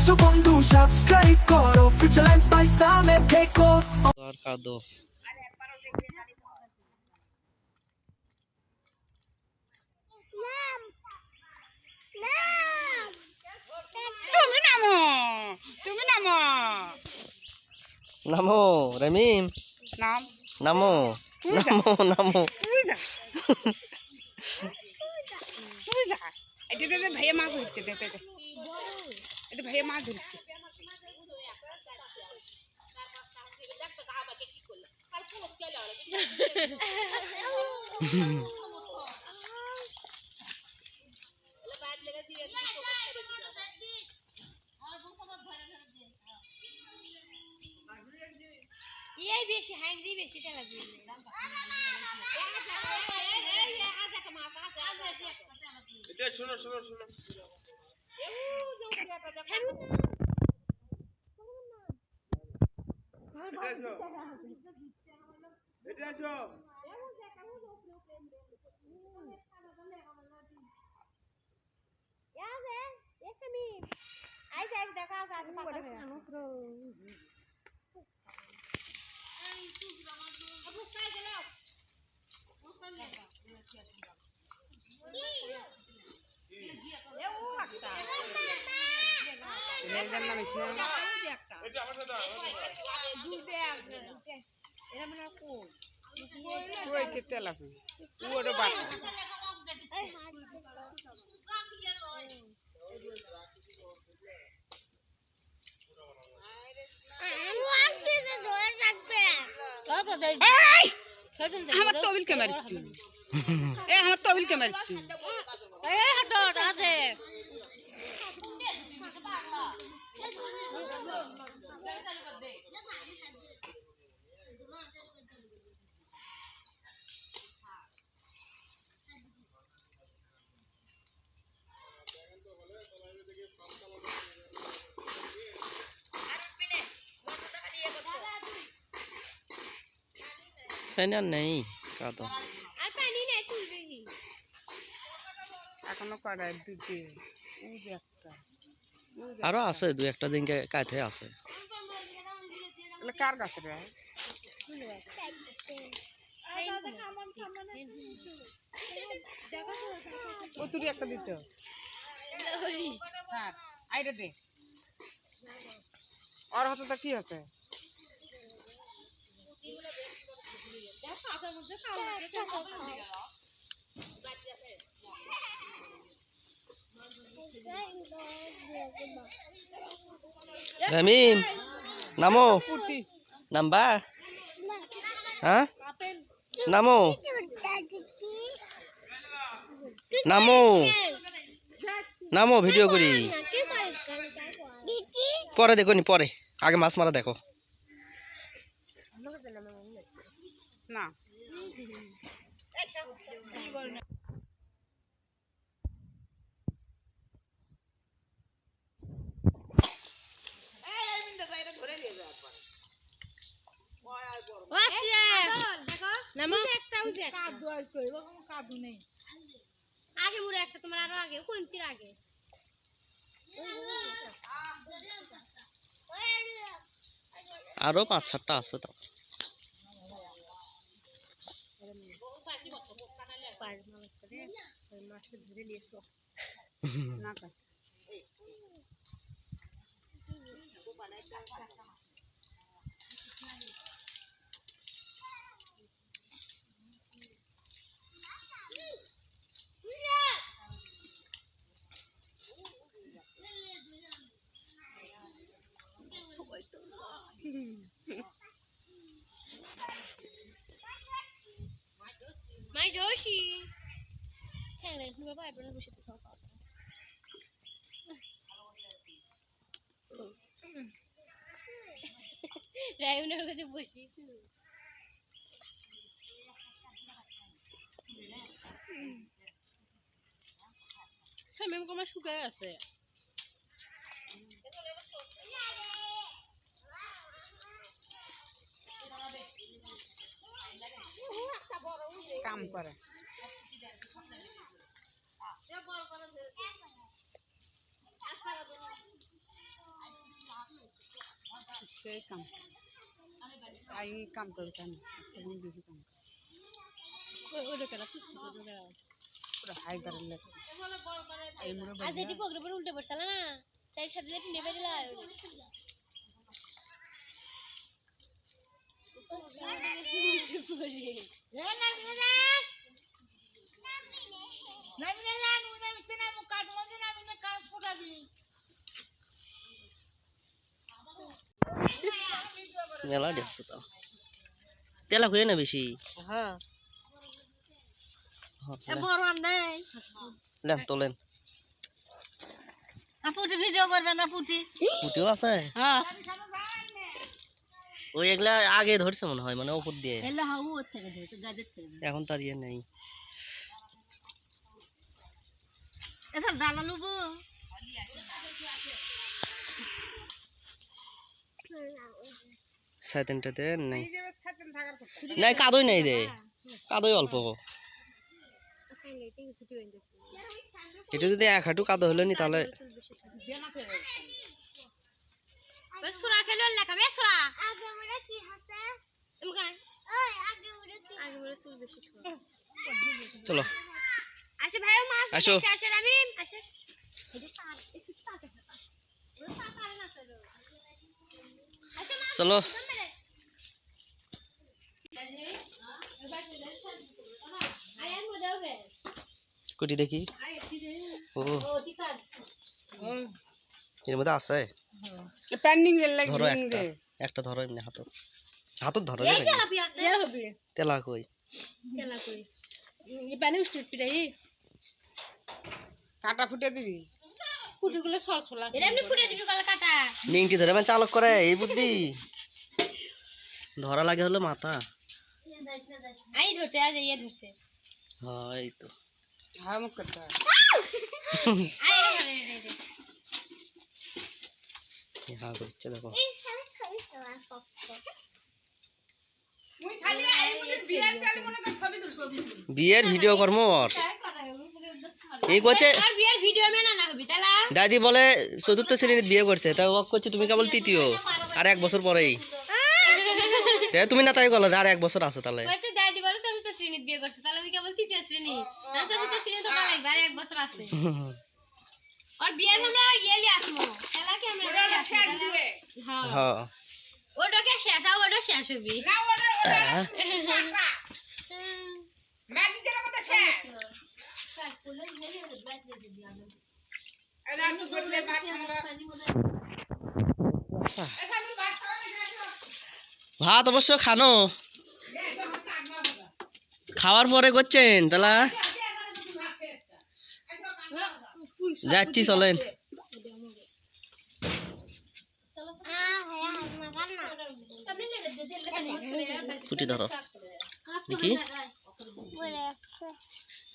আসো বন্ধু সাবস্ক্রাইব করো ফিউচার লাইন্স বাই সামে থেকো আর কাদো তুমি নামো তুমি নামো নামো রমিম নাম নামো নামো নামো তুই যা তুই যা এটা ভাইয়া মাছ ধরছে এটা ভাইয়া মাছ ধরছে এই বেশি হ্যাংরি বেশি তেলা দিই এটা শোনো শোনো শোনো এটা আসো এটা আমার সাথে ওই কে তেলা ওরে বাটা আমার তবিল কে মারছি এ আমার তবিল কে মারছি ফ্যান আর নেই কাদো আর পানি নাই তুলবে কি এখনো কড়াই দুটি ওই যে একটা আরো আছে দুই একটা দিন কাইতে আছে এগুলো কার কাছে রে ও তুই একটা দিত হ্যাঁ আইরে দে আর হাতে তো কি আছে রমিম নামো পুটি নাম্বা হ্যাঁ নামো নামো নামো ভিডিও করি পরে দেখো নি পরে আগে মাছ মারা দেখো না আগে মুড়ে একটা তোমার আরো আগে কোনটির আগে আরো 5-6টা আছে তো না মাই জোশি হ্যাঁ রে তুমি বাবা আপনারা বসে তো খাওয়া রায়ুনের কাছে বসি হ্যাঁ ম্যাম কমা শুকায় আছে কাম করে সেই কাম তাই কাম করে কেন তুমি বেশি কাম ওটা কেন পুরো হাই করার লাগে এই মোরে আজ এটি প্রোগ্রামে উল্টে পড়ছাল না চাই সাথে যেতে নেবে দিলা মেলা দেখছো তো তেলা খুঁয়ে না বেশি হ্যাঁ বড় নেন তোলেন পুটি ভিডিও করবে না পুটি পুটিও আছে হ্যাঁ ওই এগুলা আগে ধরছে মনে হয় মানে উপর দিয়ে এলা হাউ ওর থেকে ধরতে গাজের থেকে এখন তার ইয়ে নেই এটা জানা লুবো সাইতেনটাতে নেই নাই কাদই নেই রে কাদই অল্প এটা যদি এক হাঁটু কাদো হলো নি তাহলে বেসরা খেলো লেখা বেসরা আগে মোরে কি হাতে এমকান ওই আগে মোরে চুল বেশি চলো আসে ভাইও মাছ আসো আসে রামিম আসে এটা তার একটু তাকে ওটা তার না চলো আসে মাছ চলো আয়ান মজাবে কুটি দেখি ও এর মধ্যে আছে পেন্ডিং এর লাগে ধরো একটা ধরো এমনি হাতত হাতত ধরো এই তেলাপি আছে হবে তেলা কই তেলা কই এই পানি উষ্টিত পিটাই কাটা ফুটে দিবি ফুটুগুলো ছলছলা এটা এমনি ফুটে দিবি গলা কাটা নিংটি ধরে মানে চালক করে এই বুদ্ধি ধরা লাগে হলো মাথা আই ধরছে আজ এই ধরছে হ্যাঁ এই তো হ্যাঁ মুখ করতে আই রে রে হ্যাঁ করছে দেখো মুই খালি আই মনে বিয়ার কালে মনে কর ছবি তুল ছবি বিয়ের ভিডিও কর্ম ওর এই করছে আর বিয়ের ভিডিও মে না হবি তালা দাদি বলে চতুর্থ শ্রেণীতে বিয়ে করছে তা ওক করছে তুমি কেবল তৃতীয় আর এক বছর পরেই তুমি না তাই গেলো আর এক বছর আছে তাহলে কইতে দাদি বলে চতুর্থ শ্রেণীতে বিয়ে করছে তাহলে আমি কেবল তৃতীয় শ্রেণী না চতুর্থ শ্রেণী তো না লাগবে আর এক বছর আছে আর বিয়ের আমরা গেলি আসবো তাহলে কি আমরা শেষ দিবে হ্যাঁ হ্যাঁ ওটাকে শেষ আর ওটা শেষ হবি না ওটা কাটা ম্যাগি যেটা কথা শেষ এলা তো বললে ভাত খাওয়া এটা আমি ভাত খাওয়া না ভাত অবশ্য খানো খাওয়ার পরে করছেন তাহলে যাচ্ছি চলেন পুটি ধরো দেখি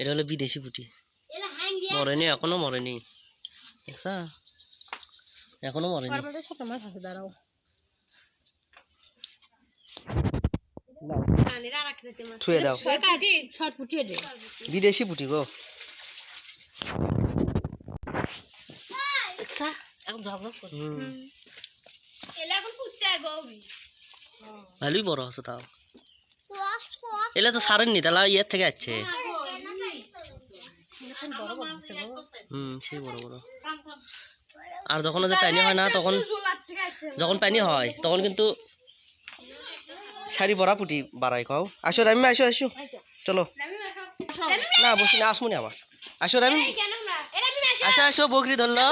এটা হলো বিদেশি পুটি মরেনি এখনো মরেনি দেখছা এখনো মরেনি ছোট মাছ আছে দাঁড়াও ছুঁয়ে দাও শর্ট ফুটিয়ে দে বিদেশি পুটি গো দেখছা এখন ঝগড়া করে হুম এলা এখন কুত্তে গবি ভালোই বড় আছে তাও এলে তো সারেননি তাহলে ইয়ের থেকে আসছে সেই বড় বড় আর যখন ওদের পানি হয় না তখন যখন পানি হয় তখন কিন্তু শাড়ি ভরা পুটি বাড়াই খাও আসো রামি আসো আসো চলো না বসি না আসমুনি আবার আসো রামি আসো আসো বকরি ধরলো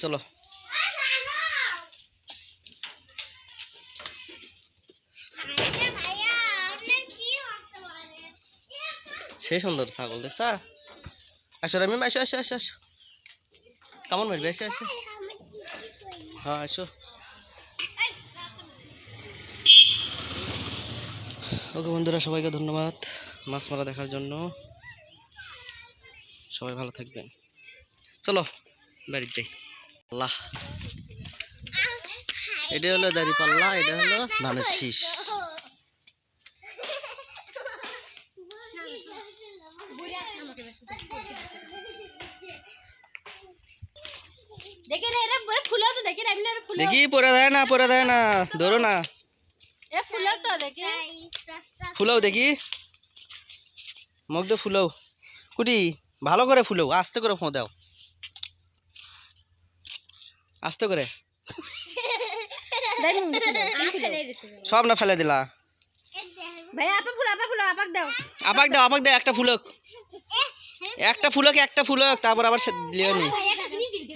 চলো সেই সুন্দর ছাগল দেখছা আসো রামি আসো আসো আসো আসো কেমন মারবে আসো আসো হ্যাঁ আসো ওকে বন্ধুরা সবাইকে ধন্যবাদ মাছ মারা দেখার জন্য সবাই ভালো থাকবেন চলো বাড়িতে আল্লাহ এটা হলো দাঁড়িপাল্লা এটা হলো ধানের শীষ দেখে রে এরা বড় ফুলাও তো দেখে রে এমনি ফুলাও দেখি পরে দেয় না ধরো না এ ফুলাও তো দেখে ফুলাও দেখি মুখ দিয়ে ফুলাও কুটি ভালো করে ফুলাও আস্তে করে ফোঁ দাও আস্তে করে সব না ফেলে দিলা ভাই আপা ফুলাও আপাক দাও আপাক দাও একটা ফুলক তারপর আবার লিও নি ভাই একটা জিনিস দিবি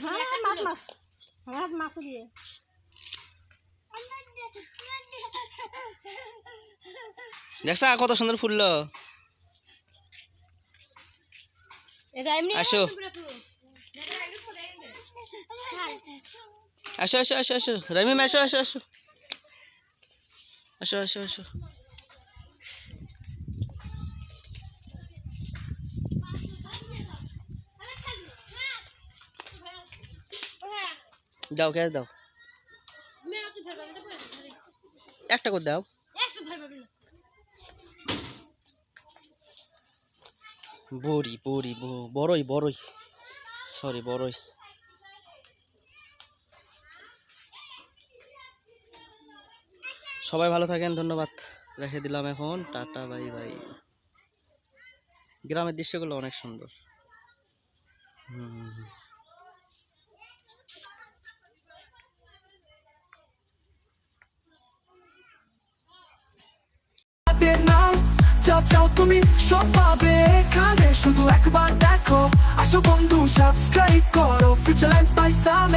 মাছ মাছ দিয়ে দেখছা কত সুন্দর ফুললো এটা এমনি আসো আসো রমিম আসো দাও ক্যাশ দাও একটা করে দাও বড়ই সরি বড়ই সবাই ভালো থাকেন ধন্যবাদ রেখে দিলাম এখন টাটা বাই বাই গ্রামের দৃশ্যগুলো অনেক সুন্দর হাতের নাও যাও তুমি সব পাবে এখানে শুধু একবার দেখো আসো বন্ধু সাবস্ক্রাইব করো ফিউচার ল্যান্ডস বাই সাম